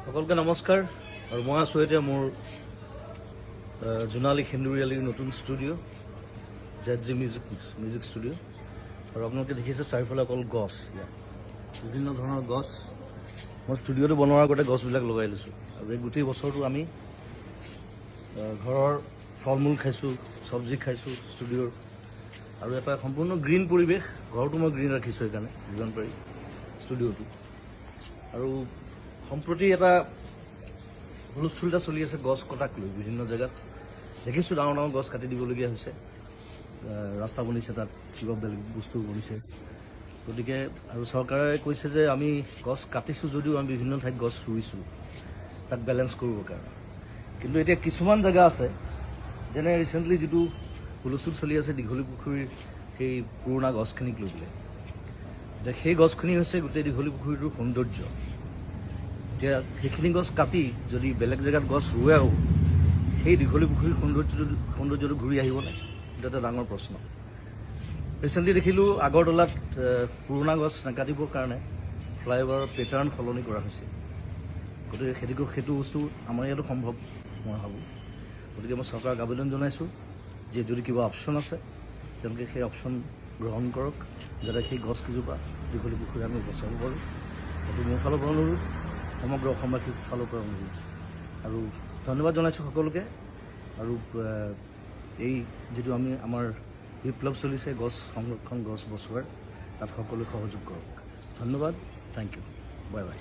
সকলকে নমস্কাৰ আৰু মই আছোঁ এতিয়া মোৰ জোনালী সেন্দুৰীয়ালীৰ নতুন ষ্টুডিঅ' ZG মিউজিক ষ্টুডিঅ' আৰু আপোনালোকে দেখিছে চাৰিওফালে অকল গছ ইয়াত বিভিন্ন ধৰণৰ গছ মই ষ্টুডিঅ'টো বনোৱাৰ আগতে গছবিলাক লগাই লৈছোঁ আৰু এই গোটেই বছৰটো আমি ঘৰৰ ফল মূল খাইছোঁ চব্জি খাইছোঁ ষ্টুডিঅ'ৰ আৰু এটা সম্পূৰ্ণ গ্ৰীণ পৰিৱেশ ঘৰটো মই গ্ৰীণ ৰাখিছোঁ সেইকাৰণে যিমান পাৰি ষ্টুডিঅ'টো আৰু সম্প্ৰতি এটা হুলস্থুল এটা চলি আছে গছ কটাক লৈ বিভিন্ন জেগাত দেখিছোঁ ডাঙৰ ডাঙৰ গছ কাটি দিবলগীয়া হৈছে ৰাস্তা বনিছে তাত কিবা বেলেগ বস্তু বনিছে গতিকে আৰু চৰকাৰে কৈছে যে আমি গছ কাটিছোঁ যদিও আমি বিভিন্ন ঠাইত গছ ৰুইছোঁ তাক বেলেঞ্চ কৰিবৰ কাৰণে কিন্তু এতিয়া কিছুমান জেগা আছে যেনে ৰিচেণ্টলি যিটো হুলস্থুল চলি আছে দীঘলী পুখুৰীৰ সেই পুৰণা গছখিনিক লৈ পেলাই এতিয়া সেই গছখিনি হৈছে গোটেই দীঘলী পুখুৰীটোৰ সৌন্দৰ্য এতিয়া সেইখিনি গছ কাটি যদি বেলেগ জেগাত গছ ৰুৱেও সেই দীঘলী পুখুৰীৰ সৌন্দৰ্যটো ঘূৰি আহিবনে এইটো এটা ডাঙৰ প্ৰশ্ন ৰিচেণ্টলি দেখিলোঁ আগৰতলাত পুৰণা গছ নাকাটিবৰ কাৰণে ফ্লাইঅভাৰৰ পেটাৰ্ণ সলনি কৰা হৈছে গতিকে সেইটো বস্তু আমাৰ ইয়াতো সম্ভৱ মই ভাবোঁ গতিকে মই চৰকাৰক আবেদন জনাইছোঁ যে যদি কিবা অপশ্যন আছে তেওঁলোকে সেই অপশ্যন গ্ৰহণ কৰক যাতে সেই গছকেইজোপা দীঘলী পুখুৰী আমি বচাব পাৰোঁ সেইটো মোৰ ফালৰ পৰা অনুৰোধ সমগ্ৰ অসমবাসীৰ ফালৰ পৰা অনুৰোধ আৰু ধন্যবাদ জনাইছোঁ সকলোকে আৰু এই যিটো আমাৰ বিপ্লৱ চলিছে গছ সংৰক্ষণ গছ বচোৱাৰ তাত সকলোৱে সহযোগ কৰক ধন্যবাদ থেংক ইউ বাই বাই